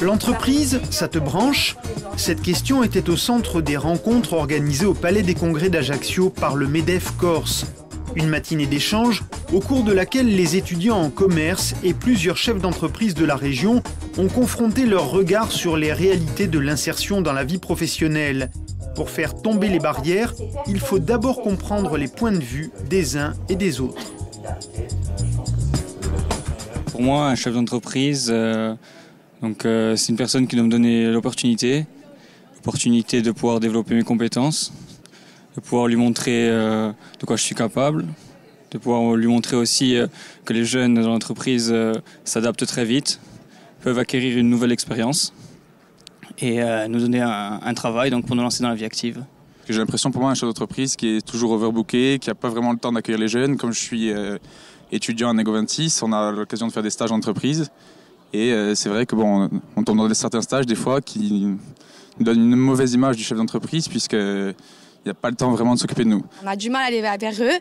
L'entreprise, ça te branche? Cette question était au centre des rencontres organisées au Palais des Congrès d'Ajaccio par le MEDEF Corse. Une matinée d'échange au cours de laquelle les étudiants en commerce et plusieurs chefs d'entreprise de la région ont confronté leur regard sur les réalités de l'insertion dans la vie professionnelle. Pour faire tomber les barrières, il faut d'abord comprendre les points de vue des uns et des autres. Pour moi, un chef d'entreprise, c'est une personne qui doit me donner l'opportunité de pouvoir développer mes compétences, de pouvoir lui montrer de quoi je suis capable, de pouvoir lui montrer aussi que les jeunes dans l'entreprise s'adaptent très vite, peuvent acquérir une nouvelle expérience et nous donner un travail pour nous lancer dans la vie active. J'ai l'impression pour moi un chef d'entreprise qui est toujours overbooké, qui n'a pas vraiment le temps d'accueillir les jeunes. Comme je suis étudiant à Nego26, on a l'occasion de faire des stages d'entreprise. Et c'est vrai que on tombe dans certains stages des fois qui nous donnent une mauvaise image du chef d'entreprise puisqu'il n'y a pas le temps vraiment de s'occuper de nous. On a du mal à aller vers eux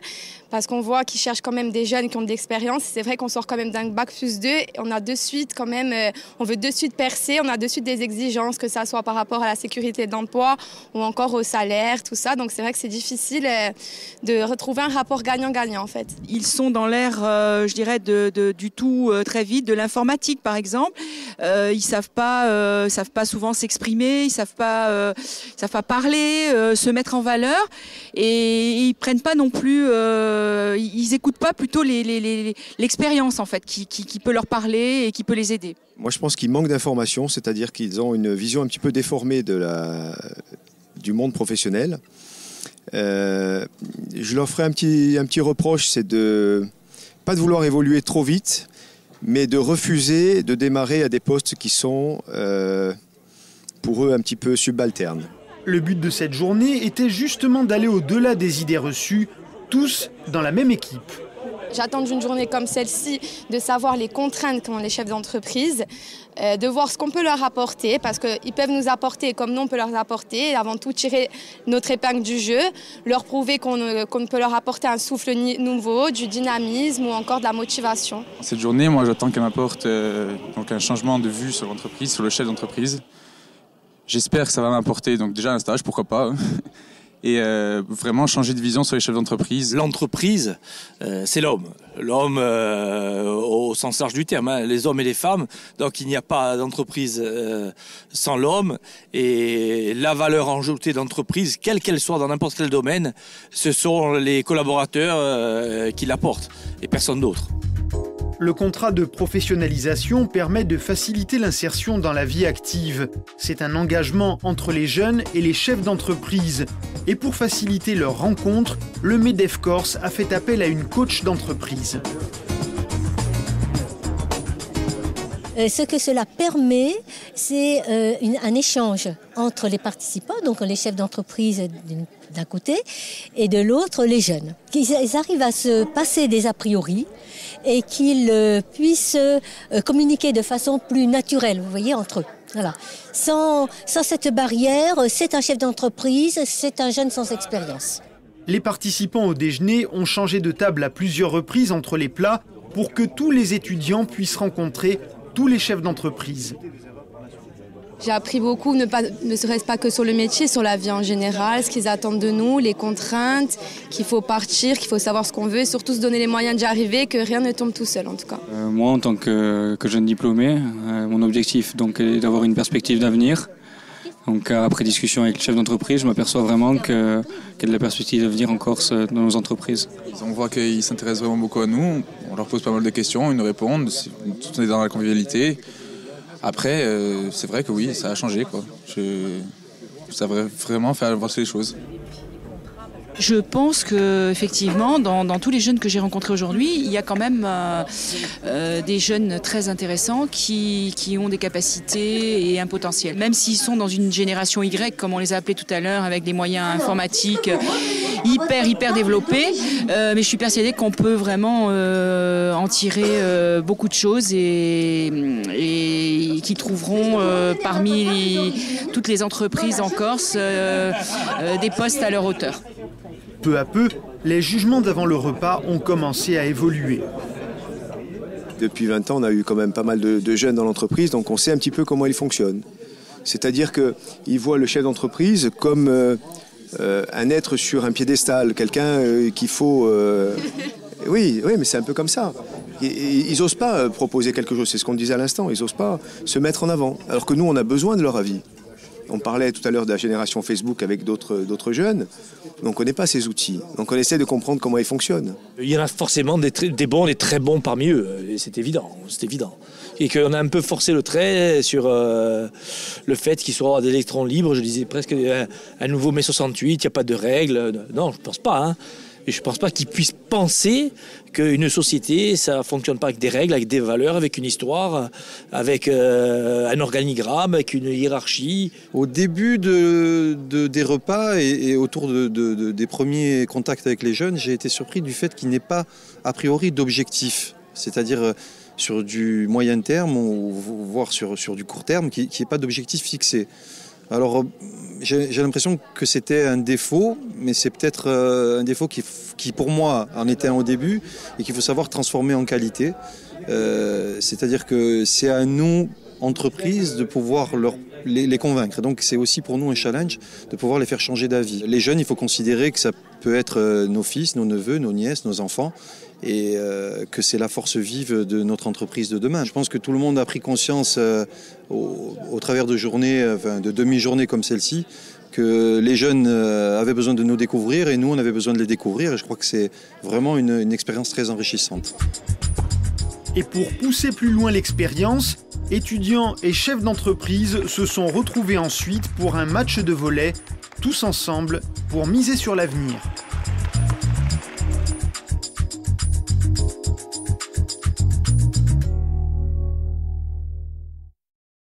parce qu'on voit qu'ils cherchent quand même des jeunes qui ont de l'expérience. C'est vrai qu'on sort quand même d'un bac+2 et on a de suite quand même, on veut de suite percer, on a de suite des exigences, que ça soit par rapport à la sécurité d'emploi ou encore au salaire, tout ça. Donc c'est vrai que c'est difficile de retrouver un rapport gagnant-gagnant en fait. Ils sont dans l'ère, je dirais, du tout très vite, de l'informatique par exemple. Ils savent pas souvent s'exprimer, ils savent pas parler, se mettre en valeur et ils prennent pas non plus, ils écoutent pas plutôt l'expérience en fait qui peut leur parler et qui peut les aider. Moi je pense qu'ils manquent d'informations, c'est-à-dire qu'ils ont une vision un petit peu déformée du monde professionnel. Je leur ferai un petit reproche, c'est pas de vouloir évoluer trop vite, mais de refuser de démarrer à des postes qui sont pour eux un petit peu subalternes. Le but de cette journée était justement d'aller au-delà des idées reçues, tous dans la même équipe. J'attends d'une journée comme celle-ci de savoir les contraintes qu'ont les chefs d'entreprise, de voir ce qu'on peut leur apporter, parce qu'ils peuvent nous apporter comme nous on peut leur apporter, et avant tout tirer notre épingle du jeu, leur prouver qu'on peut leur apporter un souffle nouveau, du dynamisme ou encore de la motivation. Cette journée, moi j'attends qu'elle m'apporte un changement de vue sur l'entreprise, sur le chef d'entreprise. J'espère que ça va m'apporter donc déjà un stage, pourquoi pas, et vraiment changer de vision sur les chefs d'entreprise. L'entreprise, c'est l'homme. L'homme au sens large du terme, les hommes et les femmes. Donc il n'y a pas d'entreprise sans l'homme. Et la valeur ajoutée d'entreprise, quelle qu'elle soit dans n'importe quel domaine, ce sont les collaborateurs qui l'apportent et personne d'autre. Le contrat de professionnalisation permet de faciliter l'insertion dans la vie active. C'est un engagement entre les jeunes et les chefs d'entreprise. Et pour faciliter leur rencontre, le MEDEF Corse a fait appel à une coach d'entreprise. Ce que cela permet, c'est un échange entre les participants, donc les chefs d'entreprise d'un côté, et de l'autre, les jeunes. Qu'ils arrivent à se passer des a priori et qu'ils puissent communiquer de façon plus naturelle, vous voyez, entre eux. Voilà. Sans cette barrière, c'est un chef d'entreprise, c'est un jeune sans expérience. Les participants au déjeuner ont changé de table à plusieurs reprises entre les plats pour que tous les étudiants puissent rencontrer tous les chefs d'entreprise. J'ai appris beaucoup, ne serait-ce pas que sur le métier, sur la vie en général, ce qu'ils attendent de nous, les contraintes, qu'il faut partir, qu'il faut savoir ce qu'on veut et surtout se donner les moyens d'y arriver, que rien ne tombe tout seul en tout cas. Moi, en tant que jeune diplômé, mon objectif est d'avoir une perspective d'avenir. Donc après discussion avec le chef d'entreprise, je m'aperçois vraiment qu'il y a de la perspective d'avenir en Corse dans nos entreprises. On voit qu'ils s'intéressent vraiment beaucoup à nous, on leur pose pas mal de questions, ils nous répondent, tout est dans la convivialité. Après, c'est vrai que oui, ça a changé, quoi. Ça va vraiment faire avancer les choses. Je pense qu'effectivement, dans tous les jeunes que j'ai rencontrés aujourd'hui, il y a quand même des jeunes très intéressants qui ont des capacités et un potentiel. Même s'ils sont dans une génération Y, comme on les a appelés tout à l'heure, avec des moyens informatiques hyper développés, mais je suis persuadée qu'on peut vraiment en tirer beaucoup de choses et qui trouveront parmi toutes les entreprises en Corse des postes à leur hauteur. Peu à peu, les jugements d'avant le repas ont commencé à évoluer. Depuis 20 ans, on a eu quand même pas mal de jeunes dans l'entreprise, donc on sait un petit peu comment ils fonctionnent. C'est-à-dire qu'ils voient le chef d'entreprise comme un être sur un piédestal, quelqu'un qu'il faut... Oui, mais c'est un peu comme ça. Ils n'osent pas proposer quelque chose, c'est ce qu'on disait à l'instant, ils n'osent pas se mettre en avant, alors que nous, on a besoin de leur avis. On parlait tout à l'heure de la génération Facebook avec d'autres jeunes. On ne connaît pas ces outils. Donc on essaie de comprendre comment ils fonctionnent. Il y en a forcément des bons, des très bons parmi eux. Et c'est évident. Et qu'on a un peu forcé le trait sur le fait qu'il soit des électrons libres. Je disais presque un nouveau mai 68, il n'y a pas de règles. Non, je ne pense pas. Hein. Et je ne pense pas qu'ils puissent penser qu'une société, ça ne fonctionne pas avec des règles, avec des valeurs, avec une histoire, avec un organigramme, avec une hiérarchie. Au début des repas et autour des premiers contacts avec les jeunes, j'ai été surpris du fait qu'il n'y ait pas, a priori, d'objectif. C'est-à-dire sur du moyen terme, ou voire sur du court terme, qu'il n'y ait pas d'objectif fixé. Alors, j'ai l'impression que c'était un défaut, mais c'est peut-être un défaut qui, pour moi, en était un au début et qu'il faut savoir transformer en qualité. C'est-à-dire que c'est à nous, entreprises, de pouvoir les convaincre. Donc, c'est aussi pour nous un challenge de pouvoir les faire changer d'avis. Les jeunes, il faut considérer que ça peut être nos fils, nos neveux, nos nièces, nos enfants, et que c'est la force vive de notre entreprise de demain. Je pense que tout le monde a pris conscience au travers de journées, de demi-journées comme celle-ci, que les jeunes avaient besoin de nous découvrir et nous, on avait besoin de les découvrir. Et je crois que c'est vraiment une expérience très enrichissante. Et pour pousser plus loin l'expérience, étudiants et chefs d'entreprise se sont retrouvés ensuite pour un match de volley, tous ensemble, pour miser sur l'avenir.